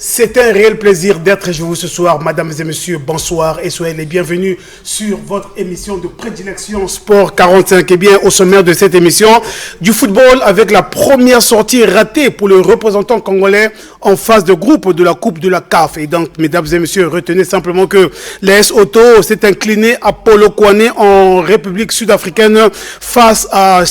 C'est un réel plaisir d'être avec vous ce soir, mesdames et messieurs, bonsoir et soyez les bienvenus sur votre émission de prédilection Sport 45. Et bien, au sommaire de cette émission, du football avec la première sortie ratée pour le représentant congolais en phase de groupe de la Coupe de la CAF. Et donc, mesdames et messieurs, retenez simplement que l'AS Auto s'est incliné à Polokwane en République sud-africaine face à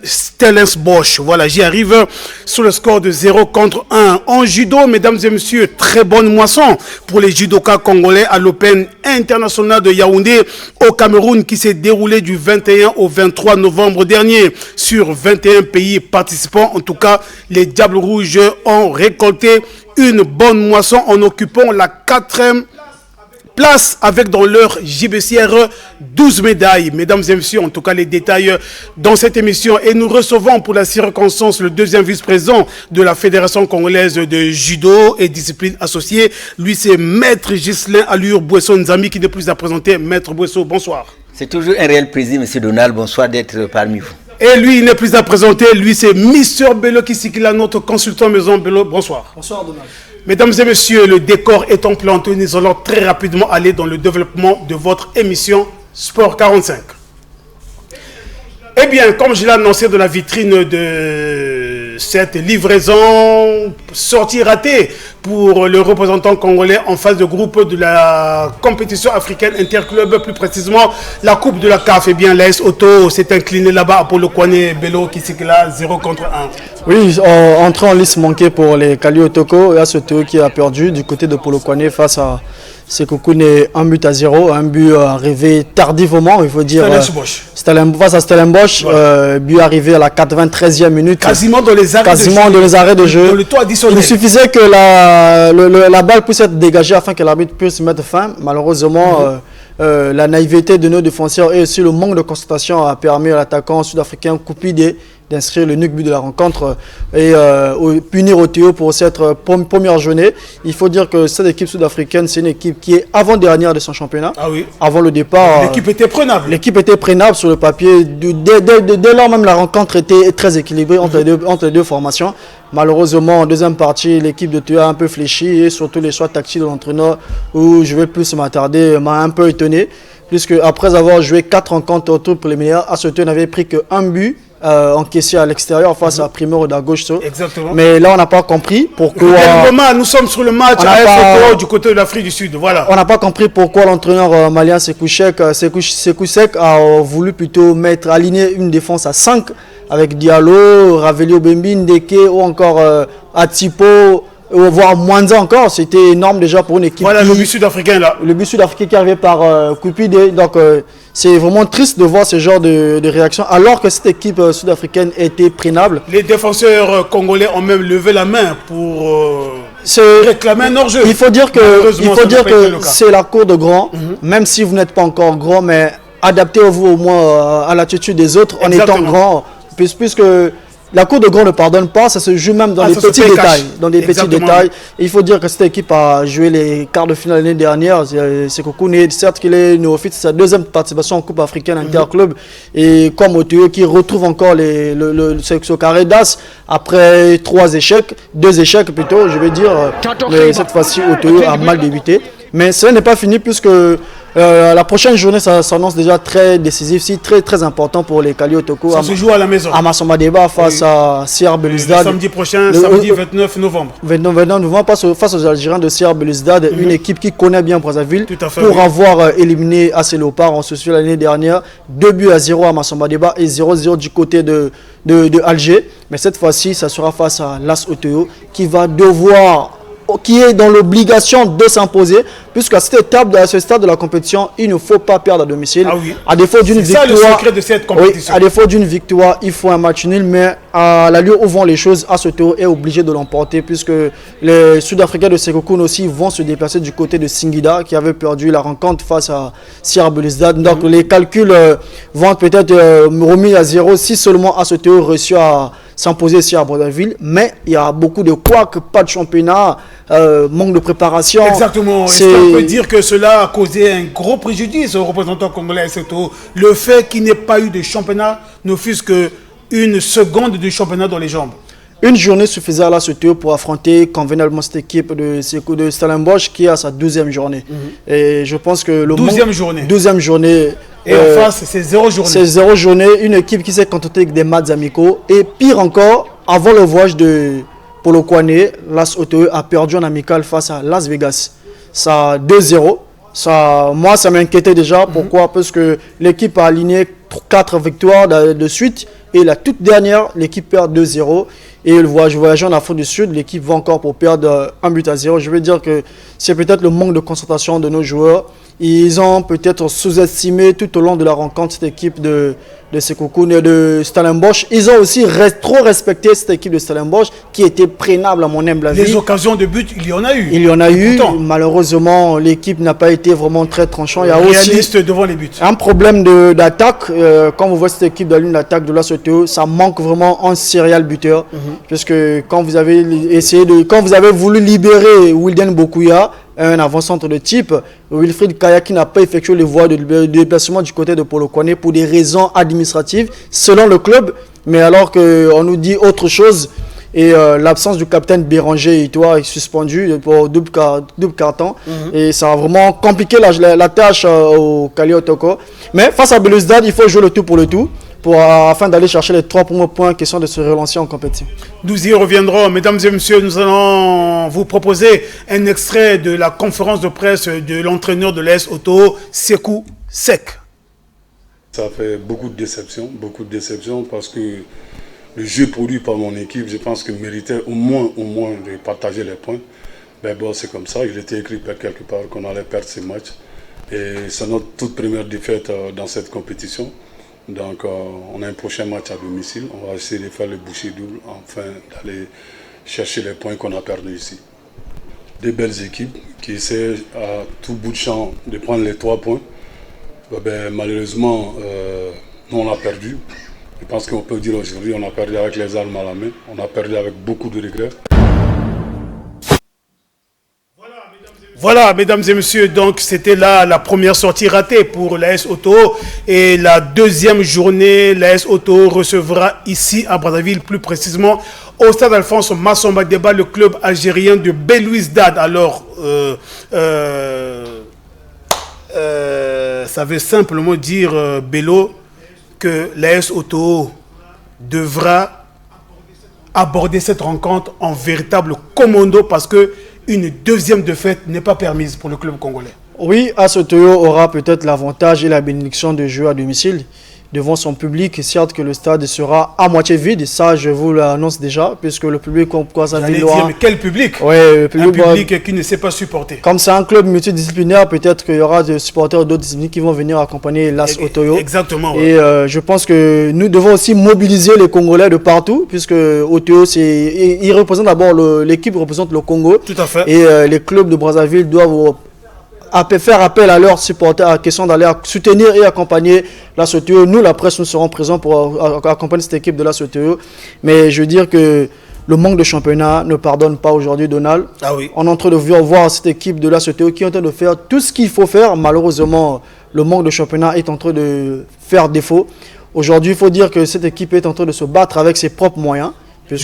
Stellenbosch. Voilà, j'y arrive sur le score de 0-1. En judo, mesdames et messieurs, très bonne moisson pour les judokas congolais à l'Open international de Yaoundé au Cameroun qui s'est déroulé du 21 au 23 novembre dernier sur 21 pays participants. En tout cas, les Diables Rouges ont récolté une bonne moisson en occupant la 4e place avec dans leur JBCR 12 médailles. Mesdames et messieurs, en tout cas les détails dans cette émission. Et nous recevons pour la circonstance le deuxième vice-président de la Fédération congolaise de judo et discipline associée. Lui c'est Maître Ghislain Allure Bouesso Nzami qui n'est plus à présenter. Maître Bouesso, bonsoir. C'est toujours un réel plaisir, Monsieur Donald. Bonsoir d'être parmi vous. Et lui, il n'est plus à présenter. Lui c'est Mister Bello Kisikila, notre consultant maison. Bello, bonsoir. Bonsoir Donald. Mesdames et messieurs, le décor étant planté, nous allons très rapidement aller dans le développement de votre émission Sport 45. Eh bien, comme je l'ai annoncé dans la vitrine de cette livraison, sortie ratée pour le représentant congolais en phase de groupe de la compétition africaine interclub, plus précisément la Coupe de la CAF. Eh bien, l'AS Auto s'est incliné là-bas à Polokwane, Bello Kisikila, 0-1. Oui, entrée en liste manquée pour les Kali Otoko, et AS Auto qui a perdu du côté de Polokwane face à Sekoukoune, 1-0, un but arrivé tardivement, il faut dire. Face à Stellenbosch, but arrivé à la 93e minute. Quasiment dans les arrêts de jeu. Il suffisait que la balle puisse être dégagée afin que l'arbitre puisse mettre fin. Malheureusement, la naïveté de nos défenseurs et aussi le manque de concentration a permis à l'attaquant sud-africain Koupide d'inscrire le but de la rencontre et punir au Théo pour cette première journée. Il faut dire que cette équipe sud-africaine, c'est une équipe qui est avant-dernière de son championnat. Ah oui. Avant le départ. L'équipe était prenable. L'équipe était prenable sur le papier. Dès lors même, la rencontre était très équilibrée entre les deux formations. Malheureusement, en deuxième partie, l'équipe de Théo a un peu fléchi et surtout les choix tactiques de l'entraîneur où je vais plus m'attarder m'a un peu étonné. Puisque après avoir joué 4 rencontres au tour préliminaire, AS Auto n'avait pris qu'un but encaissé à l'extérieur face à Primero d'Agosto. Exactement. Mais là, on n'a pas compris pourquoi. Nous sommes sur le match à AS du côté de l'Afrique du Sud. Voilà. On n'a pas compris pourquoi l'entraîneur malien Sekou Sek a voulu plutôt aligner une défense à 5 avec Diallo, Raveli Obembi, Ndeke ou encore Atipo. Voire moins encore, c'était énorme déjà pour une équipe. Voilà le but sud-africain là. Le but sud-africain qui est arrivé par Koupide. Donc c'est vraiment triste de voir ce genre de réaction alors que cette équipe sud-africaine était prenable. Les défenseurs congolais ont même levé la main pour réclamer un hors-jeu. Il faut dire que c'est la cour de grand, même si vous n'êtes pas encore grand, mais adaptez-vous au moins à l'attitude des autres en étant grand, puisque la cour de grand ne pardonne pas, ça se joue même dans les petits détails. Petits détails. Et il faut dire que cette équipe a joué les quarts de finale l'année dernière. Sekoukoune, certes qu'il est néophyte, c'est sa deuxième participation en Coupe africaine interclub. Et comme Oteo qui retrouve encore ce carré d'as après 2 échecs plutôt, je vais dire. Mais cette fois-ci, Oteo a mal débuté. Mais ce n'est pas fini puisque la prochaine journée, ça s'annonce déjà très décisif, très important pour les Kali Otoko. Ça se joue à la maison. À Masamba Deba face à Sierre Belouizdad. Samedi prochain, samedi 29 novembre. 29 novembre, face aux Algériens de Sierre Belouizdad, une équipe qui connaît bien Brazzaville. Pour avoir éliminé AC Léopard, on se souvient l'année dernière, 2-0 à Masamba Deba et 0-0 du côté de Alger. Mais cette fois-ci, ça sera face à l'AS Oteo qui est dans l'obligation de s'imposer, puisqu'à cette étape, à ce stade de la compétition, il ne faut pas perdre à domicile. Ah oui. À défaut d'une victoire, c'est ça le secret de cette compétition. Oui, à défaut d'une victoire, il faut un match nul, mais à l'allure où vont les choses, AS Auto est obligé de l'emporter, puisque les Sud-Africains de Sekoukoune aussi vont se déplacer du côté de Singida, qui avait perdu la rencontre face à Sierre Belouizdad. Donc les calculs vont peut-être remis à 0 si seulement AS Auto réussit à s'imposer ici à Brazzaville, mais il y a beaucoup de couacs, pas de championnat, manque de préparation. Exactement. On peut dire que cela a causé un gros préjudice aux représentants congolais. Surtout le fait qu'il n'y ait pas eu de championnat, ne fût-ce qu'une seconde de championnat dans les jambes. une journée suffisait à la Soto pour affronter convenablement cette équipe de Stellenbosch qui a sa 12e journée. Et je pense que le 12e journée. Et en face, c'est 0 journée. C'est 0 journée, une équipe qui s'est contentée avec des matchs amicaux. Et pire encore, avant le voyage de Polokwane, l'AS Otoyo a perdu en amical face à Las Vegas. Ça 2-0. Moi, ça m'inquiétait déjà. Pourquoi? Parce que l'équipe a aligné 4 victoires de suite. Et la toute dernière, l'équipe perd 2-0. Et le voyage en Afrique du Sud, l'équipe va encore pour perdre 1-0. Je veux dire que c'est peut-être le manque de concentration de nos joueurs. Ils ont peut-être sous-estimé tout au long de la rencontre cette équipe de Sekoukoun et de Stellenbosch. Ils ont aussi trop respecté cette équipe de Stellenbosch qui était prénable à mon humble avis. Les occasions de but, il y en a eu. Il y en a eu. Malheureusement, l'équipe n'a pas été vraiment très tranchante. Il y a réaliste aussi devant les buts. Un problème d'attaque. Quand vous voyez cette équipe de la ligne d'attaque de la Soto, ça manque vraiment un serial buteur. Puisque quand vous avez voulu libérer Wilden Bokuya, un avant-centre de type, Wilfried Kaya qui n'a pas effectué les voies de déplacement du côté de Polokwane pour des raisons administratives selon le club, mais alors qu'on nous dit autre chose. Et l'absence du capitaine Béranger Itoa est suspendu pour double carton. Et ça a vraiment compliqué la tâche au Kali Otoko. Mais face à Belouizdad, il faut jouer le tout pour le tout. Afin d'aller chercher les 3 premiers points, question de se relancer en compétition. Nous y reviendrons. Mesdames et messieurs, nous allons vous proposer un extrait de la conférence de presse de l'entraîneur de l'AS Otoyo, Sekou Sek. Ça fait beaucoup de déceptions parce que le jeu produit par mon équipe, je pense qu'il méritait au moins de partager les points. Mais bon, c'est comme ça, il était écrit quelque part qu'on allait perdre ces matchs. Et c'est notre toute première défaite dans cette compétition. Donc on a un prochain match à domicile, on va essayer de faire le boucher double afin d'aller chercher les points qu'on a perdus ici. Des belles équipes qui essaient à tout bout de champ de prendre les 3 points. Malheureusement, nous on a perdu. Je pense qu'on peut dire aujourd'hui on a perdu avec les armes à la main, on a perdu avec beaucoup de regrets. Voilà, mesdames et messieurs, donc c'était là la première sortie ratée pour l'AS Otoyo. Et la deuxième journée, l'AS Otoyo recevra ici à Brazzaville, plus précisément au stade Alphonse Massamba Deba, le club algérien de Belouizdad. Alors, ça veut simplement dire, Bello, que l'AS Otoyo devra aborder cette rencontre en véritable commando parce que une deuxième défaite n'est pas permise pour le club congolais. Oui, AS Otoyo aura peut-être l'avantage et la bénédiction de jouer à domicile devant son public. Certes que le stade sera à moitié vide, ça je vous l'annonce déjà, puisque le public J'allais dire, mais quel public? Ouais, un public qui ne sait pas supporter. Comme c'est un club multidisciplinaire, peut-être qu'il y aura des supporters d'autres disciplines qui vont venir accompagner l'AS Otoyo. Exactement. Ouais. Et je pense que nous devons aussi mobiliser les Congolais de partout, puisque Otoyo, il représente d'abord l'équipe représente le Congo. Tout à fait. Et les clubs de Brazzaville doivent faire appel à leurs supporters à question d'aller soutenir et accompagner l'AS Otoyo. Nous, la presse, nous serons présents pour accompagner cette équipe de l'AS Otoyo. Mais je veux dire que le manque de championnat ne pardonne pas aujourd'hui, Donald. Ah oui. On est en train de voir cette équipe de l'AS Otoyo qui est en train de faire tout ce qu'il faut faire. Malheureusement, le manque de championnat est en train de faire défaut. Aujourd'hui, il faut dire que cette équipe est en train de se battre avec ses propres moyens.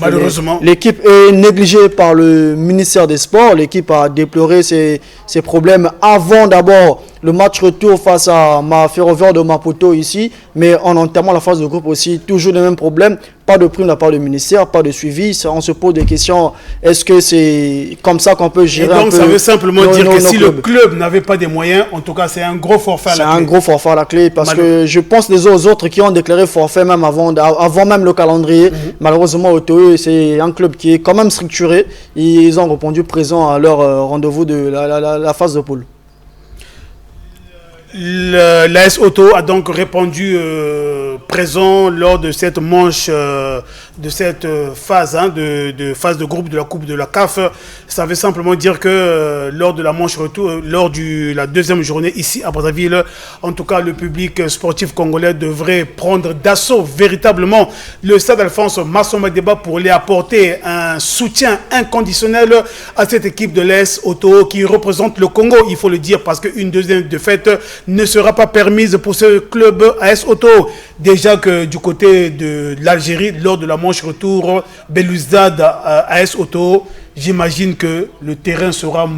Malheureusement. L'équipe est négligée par le ministère des Sports. L'équipe a déploré ses problèmes avant d'abord le match retour face à Ferroviaire de Maputo ici. Mais en entamant la phase de groupe aussi, toujours les mêmes problèmes. Pas de prime de la part du ministère, pas de suivi. On se pose des questions. Est-ce que c'est comme ça qu'on peut gérer un peu? Donc ça veut simplement dire que si le club n'avait pas des moyens, en tout cas c'est un gros forfait à la clé. C'est un gros forfait à la clé parce que je pense les autres qui ont déclaré forfait même avant même le calendrier. Malheureusement, Otoyo, c'est un club qui est quand même structuré. Ils ont répondu présent à leur rendez-vous de la phase de poule. L'AS Otoyo a donc répondu présent lors de cette manche, de cette phase, de phase de groupe de la Coupe de la CAF. Ça veut simplement dire que lors de la manche retour, lors de la deuxième journée ici à Brazzaville, en tout cas le public sportif congolais devrait prendre d'assaut véritablement le stade Alphonse Massamba Deba pour lui apporter un soutien inconditionnel à cette équipe de l'AS Otoyo qui représente le Congo, il faut le dire, parce qu'une deuxième défaite ne sera pas permise pour ce club AS Otoyo. déjà que du côté de l'Algérie, lors de la manche retour, Belouizdad AS Auto, j'imagine que le terrain sera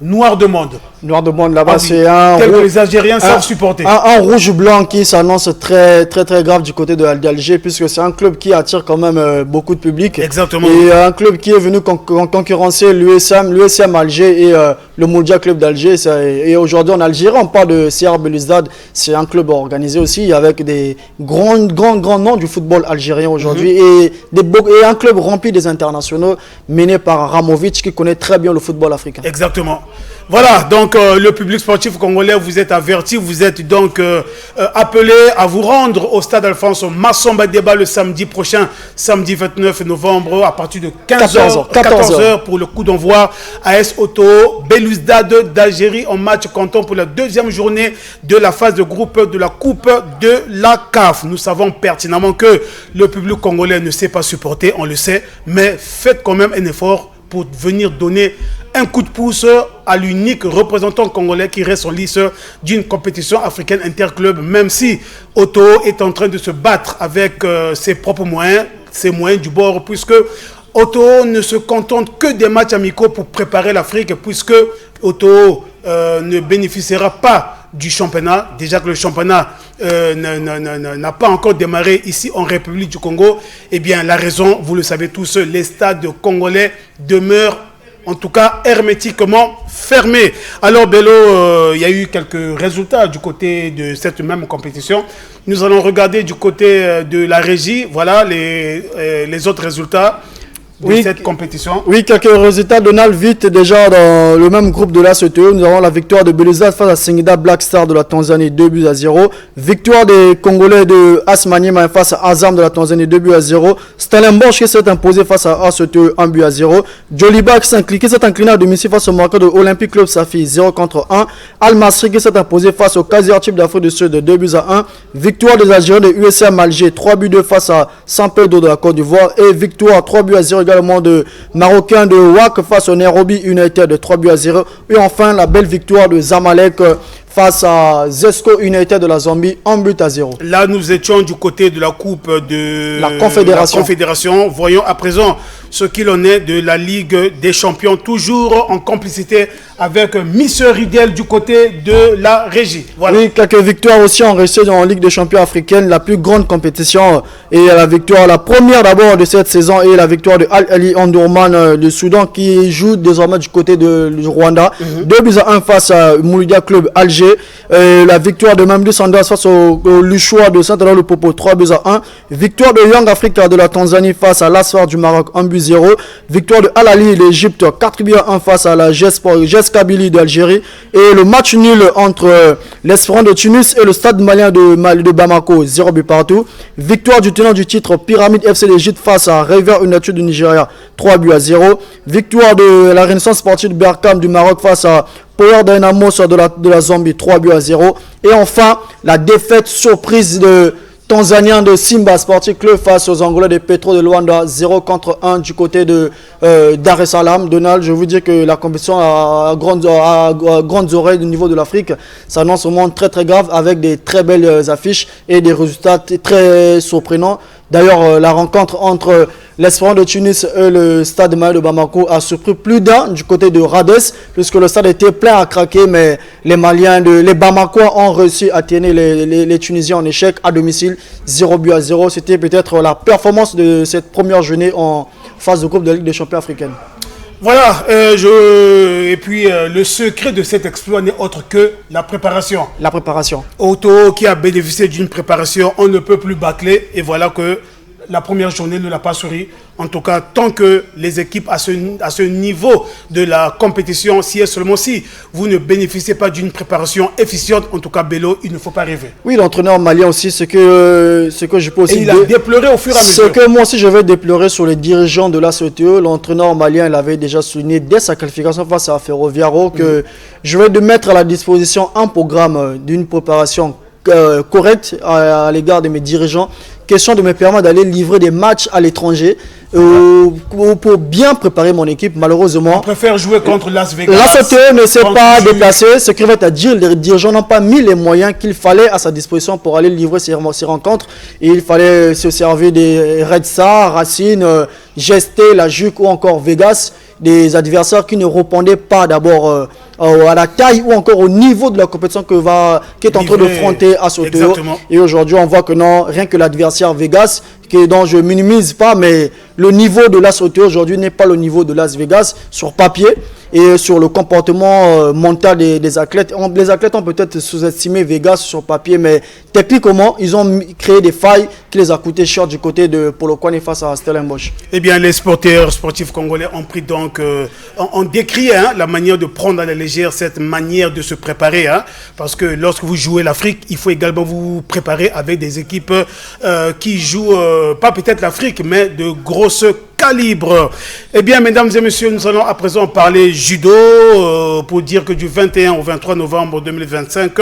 noir de monde. Noir de monde là-bas, c'est un tel que les Algériens savent supporter. Un rouge-blanc qui s'annonce très grave du côté d'Alger, puisque c'est un club qui attire quand même beaucoup de public. Exactement. Et un club qui est venu concurrencer l'USM Alger et le Mouloudia Club d'Alger. Et aujourd'hui en Algérie, on parle de CR Belouizdad. C'est un club organisé aussi avec des grands noms du football algérien aujourd'hui et un club rempli des internationaux mené par Ramovic qui connaît très bien le football africain. Exactement. Voilà, donc le public sportif congolais, vous êtes averti, vous êtes donc appelé à vous rendre au stade Alphonse Massamba Débat le samedi prochain, samedi 29 novembre, à partir de 14h pour le coup d'envoi AS Auto, Belouizdad d'Algérie en match comptant pour la deuxième journée de la phase de groupe de la Coupe de la CAF. Nous savons pertinemment que le public congolais ne sait pas supporter, on le sait, mais faites quand même un effort pour venir donner un coup de pouce à l'unique représentant congolais qui reste en lice d'une compétition africaine interclub, même si Auto est en train de se battre avec ses propres moyens, ses moyens du bord, puisque Auto ne se contente que des matchs amicaux pour préparer l'Afrique, puisque Auto ne bénéficiera pas du championnat, déjà que le championnat n'a pas encore démarré ici en République du Congo. Eh bien, la raison, vous le savez tous, les stades congolais demeurent en tout cas hermétiquement fermés. Alors Bello, il y a eu quelques résultats du côté de cette même compétition. Nous allons regarder du côté de la régie, voilà les autres résultats de cette compétition. Oui, quelques résultats. Donald vite déjà dans le même groupe de la CTE. Nous avons la victoire de Belouizdad face à Singida Black Star de la Tanzanie, 2-0. Victoire des Congolais de Asmaniema face à Azam de la Tanzanie, 2-0. Stellenbosch qui s'est imposé face à ACTE, 1-0. Joliba qui s'est incliné à domicile face au marqueur de Olympique Club Safi, 0-1. Al-Masri qui s'est imposé face au Kaiser Chiefs d'Afrique du Sud, 2-1. Victoire des Algériens de USM Alger, 3-2 face à San Pedro de la Côte d'Ivoire. Et victoire 3-0 également de Marocains de WAC face au Nairobi United de 3-0. Et enfin la belle victoire de Zamalek face à Zesco United de la Zambie, 1-0. Là, nous étions du côté de la Coupe de la Confédération. Voyons à présent ce qu'il en est de la Ligue des Champions, toujours en complicité avec Miss Ridel du côté de la régie. Voilà. Oui, quelques victoires aussi en resté dans la Ligue des Champions africaine, la plus grande compétition. Et la victoire, la première d'abord de cette saison, et la victoire de Al-Ali Omdurman du Soudan qui joue désormais du côté du Rwanda. 2-1 face à Mouloudia Club Alger. La victoire de Mamdou Sanders face au Luchois de Saint-Alain-le-Popo, 3-1. Victoire de Young Africa de la Tanzanie face à l'Asfar du Maroc, 1-0. Victoire de Al-Ali l'Égypte, 4-1 face à la GES Kabylie d'Algérie. Et le match nul entre l'Espérance de Tunis et le Stade malien de Bamako, 0 partout. Victoire du tenant du titre Pyramide FC d'Égypte face à River United du Nigeria, 3-0. Victoire de la Renaissance sportive de Berkane du Maroc face à Power Dynamos de la Zambie, 3-0. Et enfin, la défaite surprise de Tanzanien de Simba Sporting Club face aux Angolais de Petro de Luanda, 0-1 du côté de Dar es Salaam. Donald, je vous dis que la compétition à grandes oreilles au niveau de l'Afrique s'annonce vraiment très grave avec des très belles affiches et des résultats très surprenants. D'ailleurs, la rencontre entre l'Espérance de Tunis et le Stade malien de Bamako a surpris plus d'un du côté de Rades, puisque le stade était plein à craquer, mais les Bamakois ont réussi à tenir les Tunisiens en échec à domicile, 0-0. C'était peut-être la performance de cette première journée en phase de groupe de la Ligue des Champions africaine. Voilà, et puis le secret de cet exploit n'est autre que la préparation. La préparation. Auto qui a bénéficié d'une préparation, on ne peut plus bâcler, et voilà que la première journée ne l'a pas souri. En tout cas, tant que les équipes à ce niveau de la compétition, si et seulement si vous ne bénéficiez pas d'une préparation efficiente, en tout cas Bello, il ne faut pas rêver. Oui, l'entraîneur malien aussi, ce que je peux aussi... Et il a déploré au fur et à mesure. Ce que moi aussi je vais déplorer sur les dirigeants de la CTE, l'entraîneur malien l'avait déjà souligné dès sa qualification face à Ferroviaro que je vais mettre à la disposition un programme d'une préparation correcte à l'égard de mes dirigeants question de me permettre d'aller livrer des matchs à l'étranger pour bien préparer mon équipe. Malheureusement, on préfère jouer contre Las Vegas. L'ASOTO ne s'est pas déplacé. Ce qui va à dire, les dirigeants n'ont pas mis les moyens qu'il fallait à sa disposition pour aller livrer ces rencontres. Et il fallait se servir des Red Star, Racine, Gesté, la Juc ou encore Vegas, des adversaires qui ne répondaient pas d'abord à la taille ou encore au niveau de la compétition qui est en train de fronter ASOTO. Et aujourd'hui, on voit que non, rien que l'adversaire Vegas, dont je minimise pas, mais le niveau de l'ASOTO aujourd'hui n'est pas le niveau de Las Vegas sur papier et sur le comportement mental des athlètes. Les athlètes ont peut-être sous-estimé Vegas sur papier, mais techniquement, ils ont créé des failles qui les a coûté cher du côté de Polokwane face à Stellenbosch. Eh bien, les sportifs congolais ont pris donc, on décrit la manière de prendre à la légère cette manière de se préparer, parce que lorsque vous jouez l'Afrique, il faut également vous préparer avec des équipes qui jouent, pas peut-être l'Afrique, mais de grosses calibre. Eh bien, mesdames et messieurs, nous allons à présent parler judo pour dire que du 21 au 23 novembre 2025,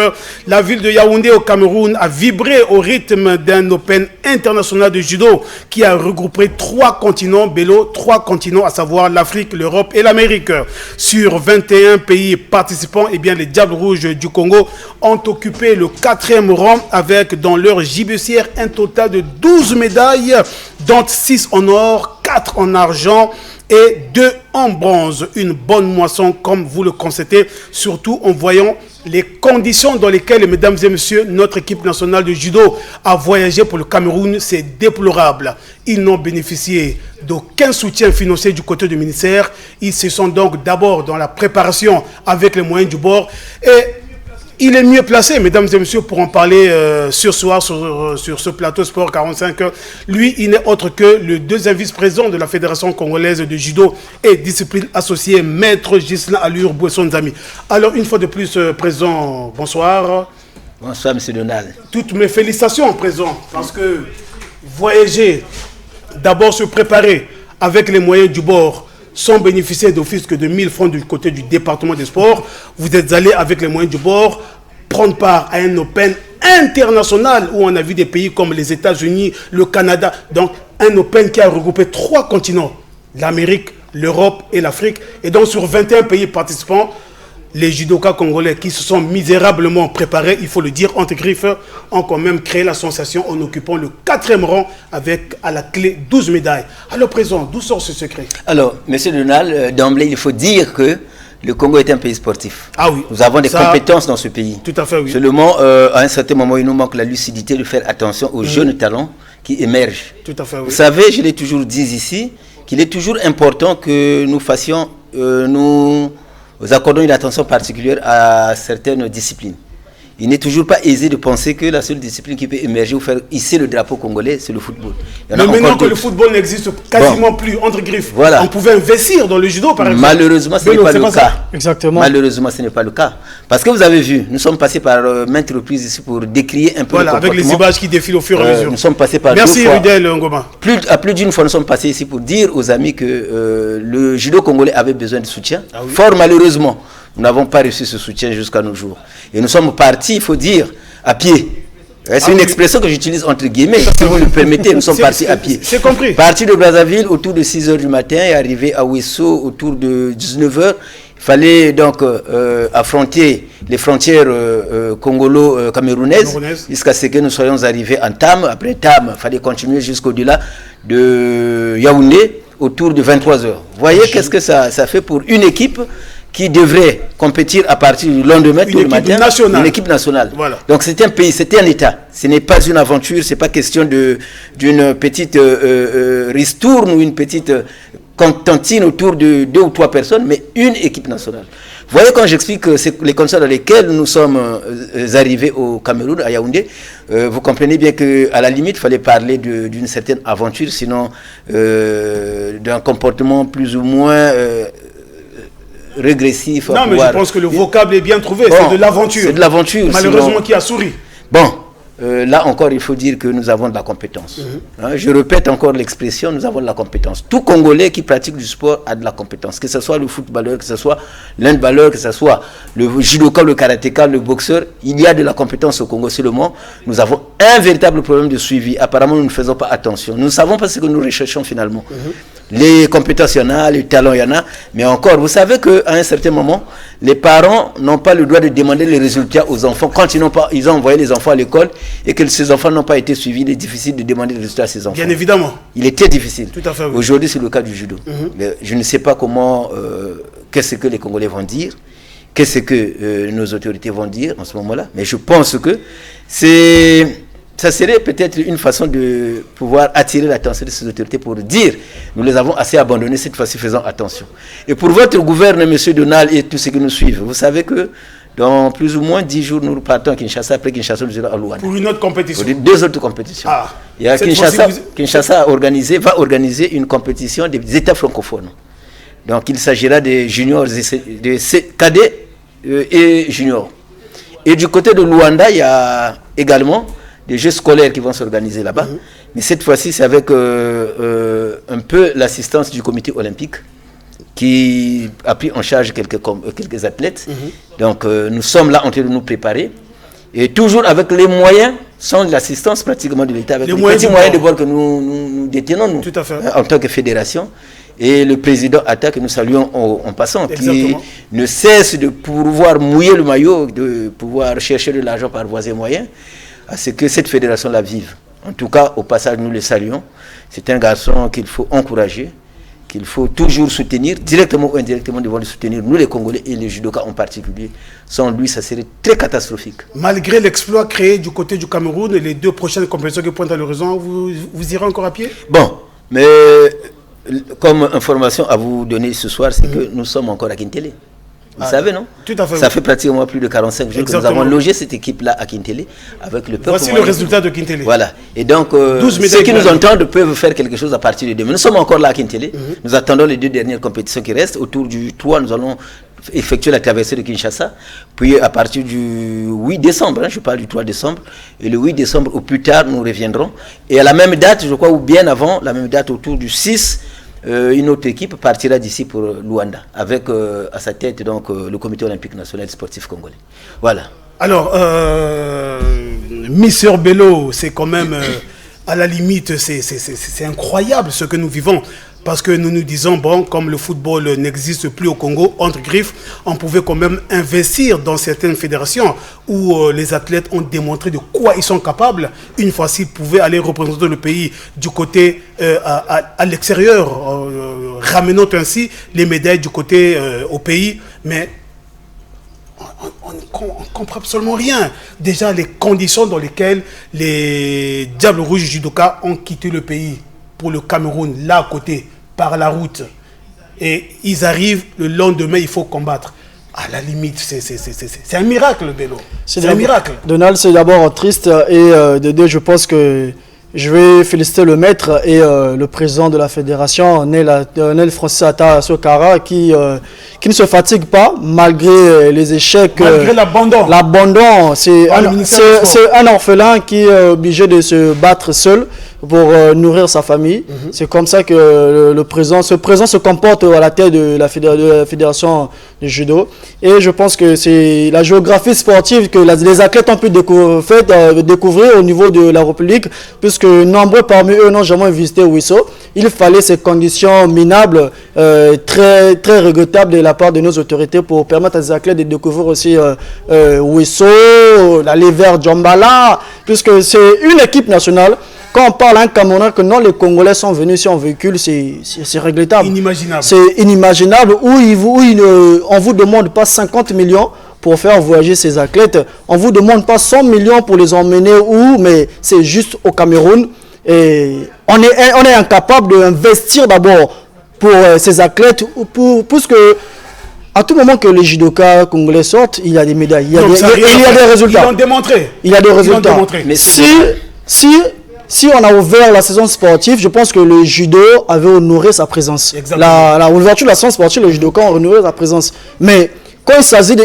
la ville de Yaoundé au Cameroun a vibré au rythme d'un Open international de judo qui a regroupé 3 continents, Bélo, 3 continents, à savoir l'Afrique, l'Europe et l'Amérique. Sur 21 pays participants, eh bien, les Diables Rouges du Congo ont occupé le 4e rang avec dans leur gibecière un total de 12 médailles, dont 6 en or, 4 en argent et 2 en bronze. Une bonne moisson, comme vous le constatez, surtout en voyant les conditions dans lesquelles, mesdames et messieurs, notre équipe nationale de judo a voyagé pour le Cameroun. C'est déplorable. Ils n'ont bénéficié d'aucun soutien financier du côté du ministère. Ils se sont donc d'abord dans la préparation avec les moyens du bord. Et il est mieux placé, mesdames et messieurs, pour en parler ce soir sur ce plateau Sport 45. Lui, il n'est autre que le 2e vice-président de la Fédération congolaise de judo et discipline associée, Maître Ghislain Allure Bouesson-Zami. Alors, une fois de plus, Président, bonsoir. Bonsoir, M. Donald. Toutes mes félicitations, Président, parce que voyager, d'abord se préparer avec les moyens du bord, sans bénéficier d'office que de 1000 francs du côté du département des sports. Vous êtes allé avec les moyens du bord prendre part à un Open international où on a vu des pays comme les États-Unis, le Canada. Donc un Open qui a regroupé 3 continents, l'Amérique, l'Europe et l'Afrique. Et donc sur 21 pays participants, les judokas congolais qui se sont misérablement préparés, il faut le dire, entre griffes, ont quand même créé la sensation en occupant le 4e rang avec à la clé 12 médailles. Alors, Président, d'où sort ce secret? Alors, M. Donald, d'emblée, il faut dire que le Congo est un pays sportif. Ah oui. Nous avons des compétences dans ce pays. Tout à fait, oui. Seulement, à un certain moment, il nous manque la lucidité de faire attention aux jeunes talents qui émergent. Tout à fait, oui. Vous savez, je l'ai toujours dit ici, qu'il est toujours important que nous fassions, nous accordons une attention particulière à certaines disciplines. Il n'est toujours pas aisé de penser que la seule discipline qui peut émerger ou faire hisser le drapeau congolais, c'est le football. Mais maintenant que le football n'existe quasiment plus, entre griffes, voilà. On pouvait investir dans le judo, par exemple. Malheureusement, ce n'est pas le cas. Exactement. Malheureusement, ce n'est pas le cas. Parce que vous avez vu, nous sommes passés par maintes reprises ici pour décrier un peu le comportement. Avec les images qui défilent au fur et à mesure. Nous sommes passés par Merci, Rudel Ngoma. À plus d'une fois, nous sommes passés ici pour dire aux amis que le judo congolais avait besoin de soutien. Ah oui. Fort malheureusement, nous n'avons pas reçu ce soutien jusqu'à nos jours. Et nous sommes partis, il faut dire, à pied. C'est une expression que j'utilise entre guillemets, si vous le permettez, nous sommes partis à pied. C'est compris. Partis de Brazzaville autour de 6 h du matin et arrivés à Ouesso autour de 19 h. Il fallait donc affronter les frontières congolo-camerounaises jusqu'à ce que nous soyons arrivés en Tam. Après Tam, il fallait continuer jusqu'au-delà de Yaoundé autour de 23 h. Vous voyez qu'est-ce que ça fait pour une équipe qui devrait compétir à partir du lendemain, tout le matin, une équipe nationale. Voilà. Donc c'était un pays, c'était un État. Ce n'est pas une aventure, ce n'est pas question d'une petite ristourne ou une petite cantine autour de 2 ou 3 personnes, mais une équipe nationale. Vous voyez, quand j'explique que c'est les conditions dans lesquelles nous sommes arrivés au Cameroun, à Yaoundé, vous comprenez bien qu'à la limite, il fallait parler d'une certaine aventure, sinon d'un comportement plus ou moins régressif. Non, mais je pense que le vocable est bien trouvé. Bon, c'est de l'aventure. C'est de l'aventure. Malheureusement, sinon, qui a souri. Bon, là encore, il faut dire que nous avons de la compétence. Je répète encore l'expression, nous avons de la compétence. Tout Congolais qui pratique du sport a de la compétence. Que ce soit le footballeur, que ce soit l'handballeur, que ce soit le judoka, le karatéka, le boxeur, il y a de la compétence au Congo seulement. Nous avons un véritable problème de suivi. Apparemment, nous ne faisons pas attention. Nous ne savons pas ce que nous recherchons finalement. Les compétences, il y en a, les talents, il y en a. Mais encore, vous savez qu'à un certain moment, les parents n'ont pas le droit de demander les résultats aux enfants quand ils ont envoyé les enfants à l'école et que ces enfants n'ont pas été suivis. Il est difficile de demander les résultats à ces enfants. Bien évidemment. Il est très difficile. Tout à fait, oui. Aujourd'hui, c'est le cas du judo. Mais je ne sais pas comment, qu'est-ce que les Congolais vont dire, qu'est-ce que nos autorités vont dire en ce moment-là. Mais je pense que ça serait peut-être une façon de pouvoir attirer l'attention de ces autorités pour dire nous les avons assez abandonnés, cette fois-ci faisons attention. Et pour votre gouvernement, M. Donald et tous ceux qui nous suivent, vous savez que dans plus ou moins 10 jours, nous partons à Kinshasa, après Kinshasa, nous irons à Luanda. Pour une autre compétition. Pour 2 autres compétitions. Il y a Kinshasa va organiser une compétition des États francophones. Donc il s'agira des juniors, des cadets et juniors. Et du côté de Luanda, il y a également des jeux scolaires qui vont s'organiser là-bas. Mais cette fois-ci, c'est avec un peu l'assistance du comité olympique qui a pris en charge quelques athlètes. Donc nous sommes là en train de nous préparer. Et toujours avec les moyens, sans l'assistance pratiquement de l'État, avec les petits moyens de bord que nous détenons nous, en tant que fédération. Et le président Atta, que nous saluons en passant, qui ne cesse de pouvoir mouiller le maillot, de pouvoir chercher de l'argent par voies et moyens, à ce que cette fédération-là vive. En tout cas, au passage, nous le saluons. C'est un garçon qu'il faut encourager, qu'il faut toujours soutenir, directement ou indirectement, devant le soutenir, nous les Congolais et les judokas en particulier. Sans lui, ça serait très catastrophique. Malgré l'exploit créé du côté du Cameroun et les 2 prochaines compétitions qui pointent à l'horizon, vous irez encore à pied? Bon, mais comme information à vous donner ce soir, c'est que nous sommes encore à Kintele. Vous savez, non? Tout à fait. Ça fait pratiquement plus de 45 jours que nous avons logé cette équipe-là à Kintele avec le peuple. Voici le résultat de Kintele. Voilà. Et donc, ceux qui nous entendent peuvent faire quelque chose à partir de demain. Nous sommes encore là à Kintele. Nous attendons les 2 dernières compétitions qui restent. Autour du 3, nous allons effectuer la traversée de Kinshasa. Puis à partir du 8 décembre, je parle du 3 décembre, et le 8 décembre au plus tard, nous reviendrons. Et à la même date, je crois, ou bien avant, la même date autour du 6, une autre équipe partira d'ici pour Luanda, avec à sa tête donc le comité olympique national sportif congolais. Voilà. Alors, Mister Bello, c'est quand même, à la limite, c'est incroyable ce que nous vivons. Parce que nous nous disons, bon, comme le football n'existe plus au Congo, entre griffes, on pouvait quand même investir dans certaines fédérations où les athlètes ont démontré de quoi ils sont capables. Une fois s'ils pouvaient aller représenter le pays du côté à l'extérieur, ramenant ainsi les médailles du côté au pays. Mais on ne comprend absolument rien. Déjà, les conditions dans lesquelles les Diables Rouges judokas ont quitté le pays pour le Cameroun, là à côté, par la route. Et ils arrivent, le lendemain, il faut combattre. À la limite, c'est un miracle, Bello. C'est un miracle. Donald, c'est d'abord triste. Et de deux, je pense que je vais féliciter le maître et le président de la fédération, Nel Francis Ata Sokara, qui ne se fatigue pas malgré les échecs. Malgré l'abandon. L'abandon, c'est un orphelin qui est obligé de se battre seul pour nourrir sa famille. C'est comme ça que le président se comporte à la tête de la fédération de judo. Et je pense que c'est la géographie sportive que les athlètes ont pu découvrir au niveau de la République, puisque nombreux parmi eux n'ont jamais visité Ouisso. Il fallait ces conditions minables, très, très regrettables de la part de nos autorités pour permettre à ces athlètes de découvrir aussi Ouisso, d'aller vers Djombala, puisque c'est une équipe nationale. Quand on parle à un Camerounais que non, les Congolais sont venus ici en véhicule, c'est regrettable. Inimaginable. C'est inimaginable. On ne vous demande pas 50 millions pour faire voyager ces athlètes. On ne vous demande pas 100 millions pour les emmener où, mais c'est juste au Cameroun. Et on est incapable d'investir d'abord pour ces athlètes, puisque à tout moment que les judokas congolais sortent, il y a des médailles, il y a des résultats. Ils l'ont démontré. Il y a des résultats. Mais si on a ouvert la saison sportive, je pense que le judo avait honoré sa présence. L'ouverture de la saison sportive, le judoka a honoré sa présence. Mais quand il s'agit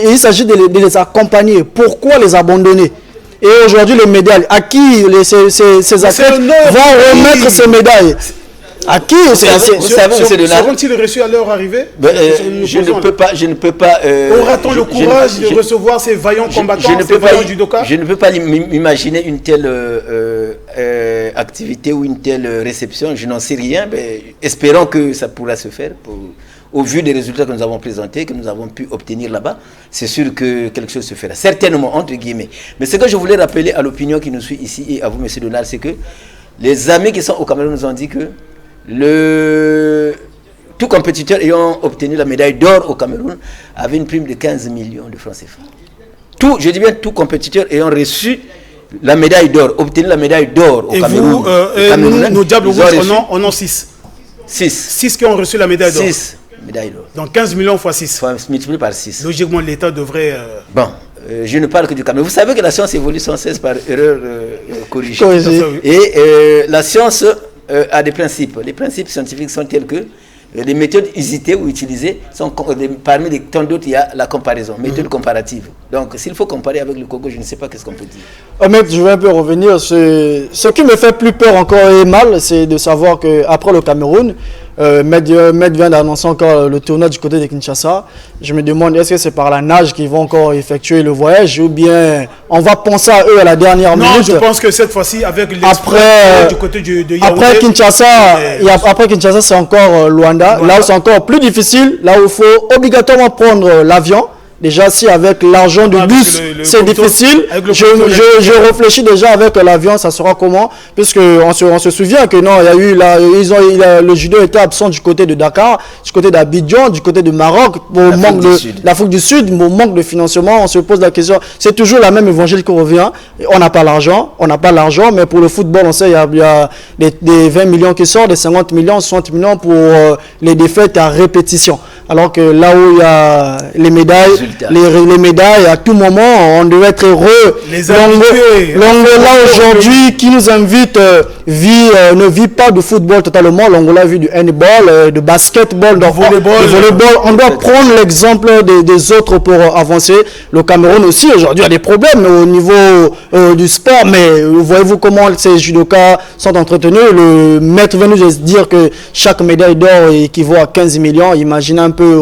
de les accompagner, pourquoi les abandonner? Et aujourd'hui, les médailles, à qui ces athlètes vont remettre ces médailles? À qui? Vous savez, seront-ils reçus à leur arrivée? Je ne peux pas. Aura-t-on le courage de recevoir ces vaillants combattants, ces vaillants judokas? Je ne peux pas m'imaginer une telle activité ou une telle réception. Je n'en sais rien. Mais espérons que ça pourra se faire. Au vu des résultats que nous avons présentés, que nous avons pu obtenir là-bas, c'est sûr que quelque chose se fera. Certainement, entre guillemets. Mais ce que je voulais rappeler à l'opinion qui nous suit ici et à vous, M. Donald, c'est que les amis qui sont au Cameroun nous ont dit que tout compétiteur ayant obtenu la médaille d'or au Cameroun avait une prime de 15 millions de francs CFA. Je dis bien tout compétiteur ayant reçu la médaille d'or, obtenu la médaille d'or au Cameroun. Nos Diables Rouges en ont 6. 6 qui ont reçu la médaille d'or. 6 médailles d'or. Donc 15 millions fois 6. Multiplié par 6. Logiquement, l'État devrait... Bon, je ne parle que du Cameroun. Vous savez que la science évolue sans cesse par erreur corrigée. Et la science a des principes. Les principes scientifiques sont tels que les méthodes usitées ou utilisées sont parmi les tant d'autres, il y a la comparaison, méthode comparative. Donc, s'il faut comparer avec le Congo, je ne sais pas qu'est-ce qu'on peut dire. Ahmed, je vais un peu revenir. Ce qui me fait plus peur encore et mal, c'est de savoir qu'après le Cameroun, Med vient d'annoncer encore le tournoi du côté de Kinshasa. Je me demande, est-ce que c'est par la nage qu'ils vont encore effectuer le voyage ou bien on va penser à eux à la dernière minute? Non, je pense que cette fois-ci, avec l'espoir du côté de Yaoundé... Après Kinshasa, c'est encore Luanda. Là où c'est encore plus difficile, là où il faut obligatoirement prendre l'avion. Déjà, si avec l'argent du bus, c'est difficile, je réfléchis déjà avec l'avion, ça sera comment? Puisqu'on se souvient que non, le judo était absent du côté de Dakar, du côté d'Abidjan, du côté de Maroc, au manque de l'Afrique du Sud, au manque de financement, on se pose la question. C'est toujours la même évangile qui revient. On n'a pas l'argent, mais pour le football, on sait, il y a des 20 millions qui sortent, des 50 millions, 60 millions pour les défaites à répétition. Alors que là où il y a les médailles, les médailles, à tout moment, on devait être heureux. L'Angola aujourd'hui, qui nous invite, ne vit pas de football totalement. L'Angola vit du handball, de basketball, de volleyball. On doit prendre l'exemple des autres pour avancer. Le Cameroun aussi, aujourd'hui, a des problèmes au niveau du sport. Mais voyez-vous comment ces judokas sont entretenus. Le maître vient nous dire que chaque médaille d'or équivaut à 15 millions. Imaginez un peu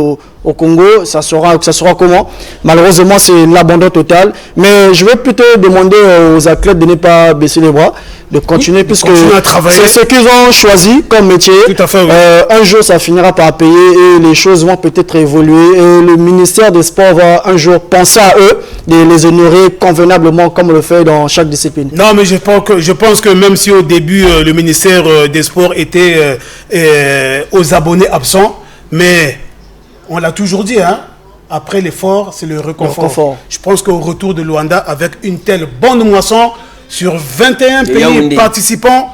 au Congo, ça sera comment? Malheureusement, c'est l'abandon total. Mais je vais plutôt demander aux athlètes de ne pas baisser les bras, de continuer, puisque c'est ce qu'ils ont choisi comme métier. Tout à fait, oui. Un jour, ça finira par payer et les choses vont peut-être évoluer. Et le ministère des Sports va un jour penser à eux, de les honorer convenablement comme on le fait dans chaque discipline. Non, mais je pense que même si au début, le ministère des Sports était aux abonnés absents, mais on l'a toujours dit, hein, après l'effort, c'est le réconfort. Je pense qu'au retour de Luanda, avec une telle bonne moisson, sur 21 pays participants,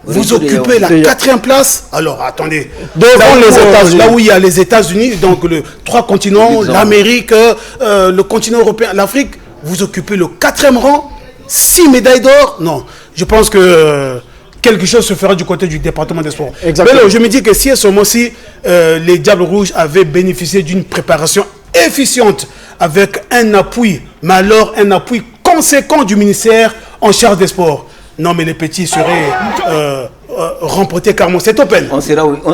vous occupez la 4e place. Alors, attendez. Devant les États-Unis. Là où il y a les États-Unis, donc les 3 continents, l'Amérique, le continent européen, l'Afrique, vous occupez le 4e rang, 6 médailles d'or. Non, je pense que... quelque chose se fera du côté du département des sports. Exactement. Mais là, je me dis que si à ce moment-ci, les Diables Rouges avaient bénéficié d'une préparation efficiente avec un appui, mais alors un appui conséquent du ministère en charge des sports. Non, mais les petits seraient remportés carrément cette Open. On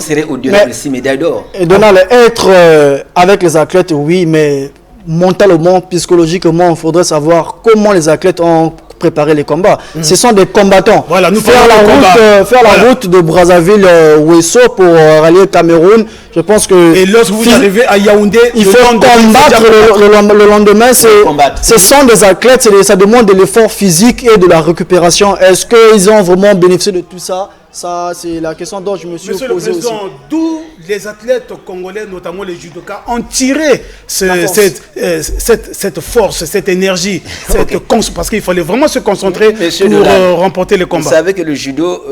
serait au-delà de 6 médailles d'or. Et Donald, être avec les athlètes, oui, mais mentalement, psychologiquement, il faudrait savoir comment les athlètes ont préparer les combats. Ce sont des combattants. Voilà, nous faire la route de Brazzaville Ouesso pour rallier le Cameroun, je pense que... Et lorsque vous arrivez à Yaoundé, il faut combattre le lendemain. Ce sont des athlètes, ça demande de l'effort physique et de la récupération. Est-ce qu'ils ont vraiment bénéficié de tout ça? Ça, c'est la question dont je me suis posé aussi. D'où les athlètes congolais, notamment les judokas, ont tiré cette force, cette énergie, parce qu'il fallait vraiment se concentrer pour remporter les combats. Vous savez que le judo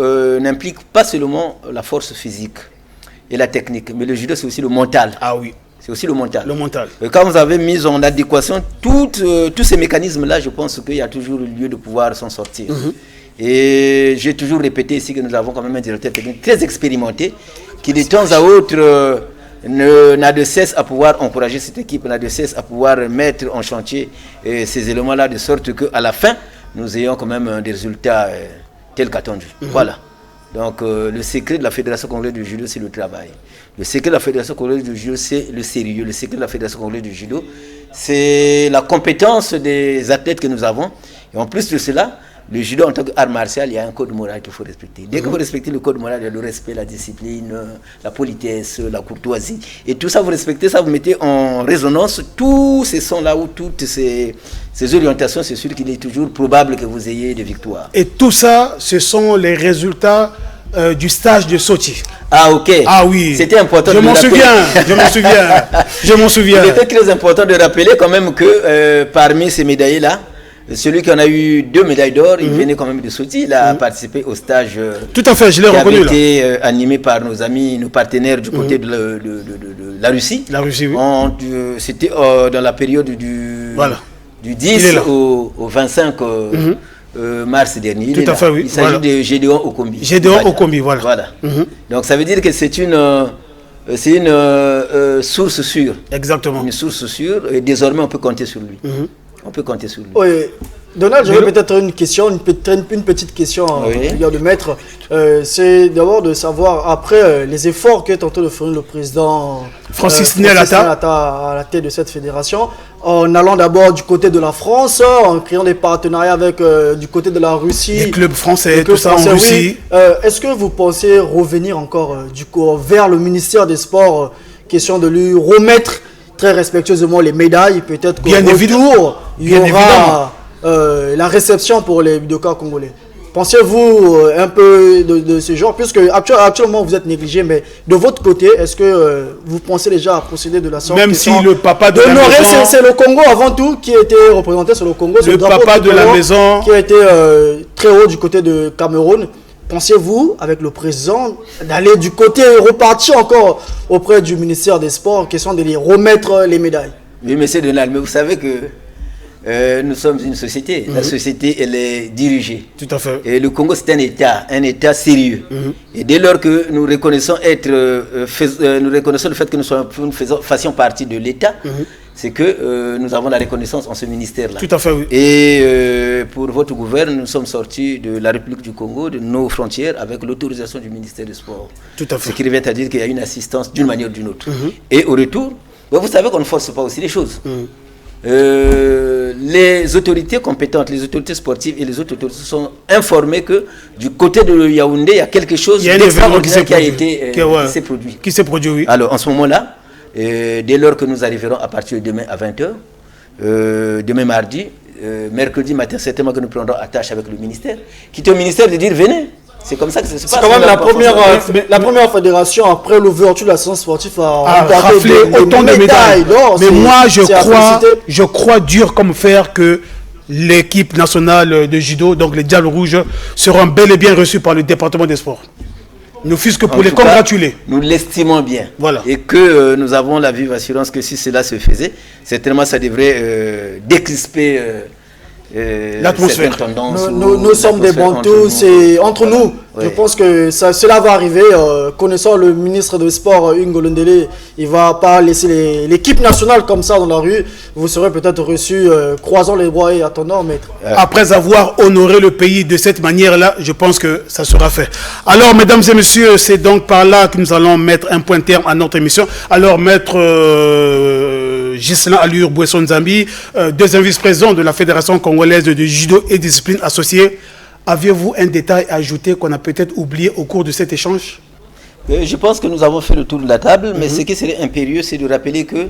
n'implique pas seulement la force physique et la technique, mais le judo, c'est aussi le mental. Ah oui. C'est aussi le mental. Le mental. Quand vous avez mis en adéquation tous ces mécanismes-là, je pense qu'il y a toujours lieu de pouvoir s'en sortir. Et j'ai toujours répété ici que nous avons quand même un directeur technique très expérimenté qui de temps à autre n'a de cesse à pouvoir encourager cette équipe, n'a de cesse à pouvoir mettre en chantier ces éléments-là de sorte qu'à la fin, nous ayons quand même des résultats tels qu'attendus. Voilà. Donc le secret de la Fédération congolaise du judo, c'est le travail. Le secret de la Fédération congolaise du judo, c'est le sérieux. Le secret de la Fédération congolaise du judo, c'est la compétence des athlètes que nous avons. Et en plus de cela, le judo en tant qu'art martial, il y a un code moral qu'il faut respecter. Dès que vous respectez le code moral, il y a le respect, la discipline, la politesse, la courtoisie. Et tout ça, vous respectez ça, vous mettez en résonance tous ces sons-là ou toutes ces orientations. C'est sûr qu'il est toujours probable que vous ayez des victoires. Et tout ça, ce sont les résultats du stage de Sochi. Ah, ok. Ah oui. C'était important je de m'en rappeler. Je m'en souviens. C'était très important de rappeler quand même que parmi ces médaillés-là, celui qui en a eu 2 médailles d'or, il venait quand même de Sochi. Il a participé au stage tout à fait, je l'ai reconnu, qui avait été animé par nos amis, nos partenaires du côté de la Russie. La Russie, oui. C'était dans la période du 10 au 25 mars dernier. Tout à fait, oui. Il s'agit de Gédéon Okombi. Gédéon Okombi, voilà. Donc ça veut dire que c'est une source sûre. Exactement. Une source sûre, et désormais on peut compter sur lui. On peut compter sur lui. Oui. Donald, j'aurais peut-être une question, une petite question de maître. C'est d'abord de savoir, après les efforts que tantôt de faire le président Francis Nélata à la tête de cette fédération, en allant d'abord du côté de la France, en créant des partenariats avec du côté de la Russie. Les clubs français, tout ça en Russie. Oui. Est-ce que vous pensez revenir encore vers le ministère des Sports, question de lui remettre très respectueusement les médailles, peut-être qu'au retour, il y aura la réception pour les judokas congolais. Pensez-vous un peu de ce genre, puisque actuellement vous êtes négligé, mais de votre côté, est-ce que vous pensez déjà à procéder de la sorte? Même si le papa de la maison... C'est le Congo avant tout qui a été représenté sur le Congo. Le papa de la maison... Qui a été très haut du côté de Cameroun. Pensez-vous, avec le président, d'aller du côté, repartir encore auprès du ministère des Sports, question de lui remettre les médailles? Oui, monsieur Donald, mais vous savez que nous sommes une société. La société, elle est dirigée. Tout à fait. Et le Congo, c'est un État sérieux. Et dès lors que nous reconnaissons nous reconnaissons le fait que nous fassions partie de l'État, c'est que nous avons la reconnaissance en ce ministère-là. Tout à fait, oui. Et pour votre gouvernement, nous sommes sortis de la République du Congo, de nos frontières, avec l'autorisation du ministère des Sports. Tout à fait. Ce qui revient à dire qu'il y a une assistance d'une manière ou d'une autre. Et au retour, vous savez qu'on ne force pas aussi les choses. Les autorités compétentes, les autorités sportives et les autres autorités sont informées que du côté de Yaoundé, il y a quelque chose d'extraordinaire qui s'est produit, oui. Alors, en ce moment-là, dès lors que nous arriverons à partir de demain à 20h, demain mardi, mercredi matin, certainement que nous prendrons attache avec le ministère, quitter au ministère de dire venez. C'est comme ça que ça se passe. C'est quand même la première fédération après l'ouverture de la saison sportive à rafler autant de médailles d'or. Mais moi, je crois dur comme fer que l'équipe nationale de judo, donc les Diables Rouges, seront bel et bien reçus par le département des sports. Ne fût-ce que pour les congratuler. Nous l'estimons bien. Voilà. Et que nous avons la vive assurance que si cela se faisait, certainement ça devrait décrisper l'atmosphère. Nous sommes des bantous, c'est entre nous. Oui. Je pense que cela va arriver. Connaissant le ministre des Sports, Hugo Londele, il ne va pas laisser l'équipe nationale comme ça dans la rue. Vous serez peut-être reçus croisant les bras et attendant, maître. Après avoir honoré le pays de cette manière-là, je pense que ça sera fait. Alors, mesdames et messieurs, c'est donc par là que nous allons mettre un point terme à notre émission. Alors, maître Ghislain Allure Bouesson Zambi, deuxième vice-président de la Fédération congolaise de judo et discipline associée. Aviez-vous un détail à ajouter qu'on a peut-être oublié au cours de cet échange? Je pense que nous avons fait le tour de la table, mais ce qui serait impérieux, c'est de rappeler que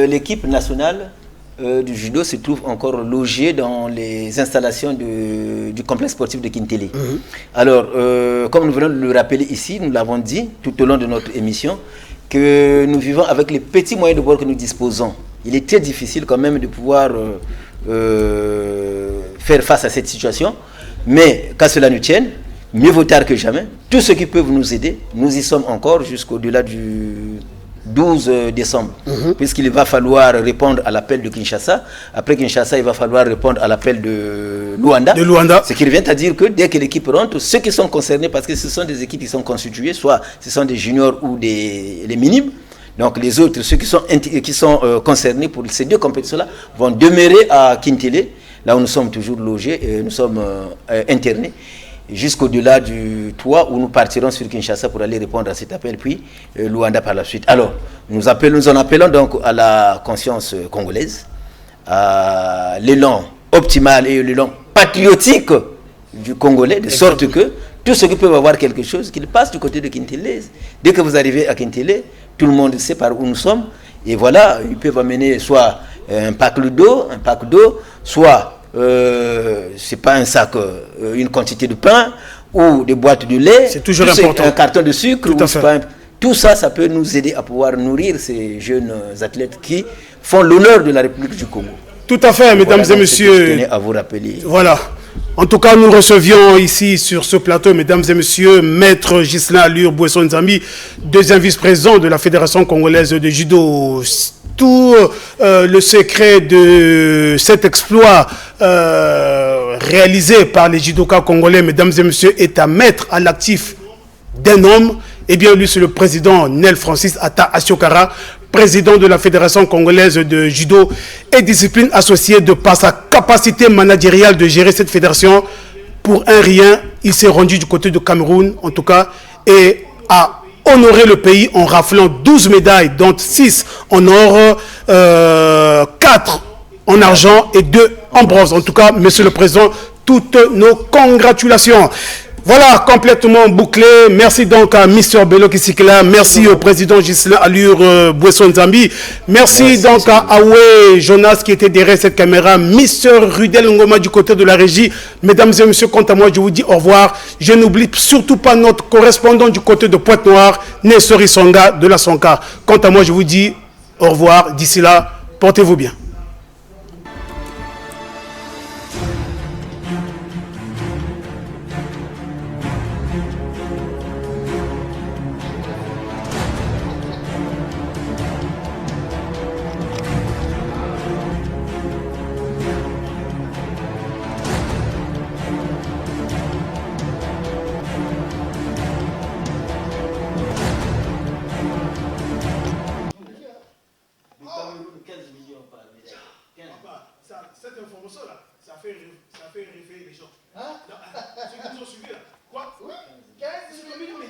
l'équipe nationale du judo se trouve encore logée dans les installations du complexe sportif de Kintele. Alors, comme nous venons de le rappeler ici, nous l'avons dit tout au long de notre émission, que nous vivons avec les petits moyens de bord que nous disposons. Il est très difficile quand même de pouvoir faire face à cette situation. Mais qu'à cela nous tienne, mieux vaut tard que jamais. Tous ceux qui peuvent nous aider, nous y sommes encore jusqu'au-delà du 12 décembre. Puisqu'il va falloir répondre à l'appel de Kinshasa. Après Kinshasa, il va falloir répondre à l'appel de Luanda. Ce qui revient à dire que dès que l'équipe rentre, ceux qui sont concernés, parce que ce sont des équipes qui sont constituées, soit ce sont des juniors ou les minimes, donc les autres, ceux qui sont concernés pour ces deux compétitions-là, vont demeurer à Kintele. là où nous sommes toujours logés, nous sommes internés, jusqu'au-delà du toit où nous partirons sur Kinshasa pour aller répondre à cet appel, puis Luanda par la suite. Alors, nous en appelons donc à la conscience congolaise, à l'élan optimal et l'élan patriotique du Congolais, de sorte que tous ceux qui peuvent avoir quelque chose, qu'ils passent du côté de Kintelé. Dès que vous arrivez à Kintelé, tout le monde sait par où nous sommes, et voilà, ils peuvent amener soit un pack d'eau, soit c'est pas un sac, une quantité de pain ou des boîtes de lait, c'est toujours important, un carton de sucre, tout ça, ça peut nous aider à pouvoir nourrir ces jeunes athlètes qui font l'honneur de la République du Congo. Tout à fait, mesdames et messieurs. Je tenais à vous rappeler. Voilà. En tout cas, nous recevions ici sur ce plateau, mesdames et messieurs, Maître Ghislain Allure Bouesson Nzambi, deuxième vice-président de la Fédération congolaise de judo. Tout le secret de cet exploit réalisé par les judokas congolais, mesdames et messieurs, est à mettre à l'actif d'un homme. Eh bien, lui, c'est le président Nel Francis Atta Asiokara, président de la Fédération congolaise de judo et discipline associée, de par sa capacité managériale de gérer cette fédération. Pour un rien, il s'est rendu du côté de Cameroun, en tout cas, et a honoré le pays en raflant 12 médailles, dont 6 en or, 4 en argent et 2 en bronze. En tout cas, monsieur le président, toutes nos congratulations. Voilà, complètement bouclé. Merci donc à Mr. Bello Kisikela. Merci au président Ghislain Allure Bouesson Nzambi. Merci donc à Aoué Jonas qui était derrière cette caméra. Mr. Rudel Ngoma du côté de la régie. Mesdames et messieurs, quant à moi, je vous dis au revoir. Je n'oublie surtout pas notre correspondant du côté de Pointe-Noire, Nessori Songa de la Sonka. Quant à moi, je vous dis au revoir. D'ici là, portez-vous bien. Cette information-là, ça fait rêver les gens. Hein? Ceux qui nous ont suivis là. Quoi? Oui.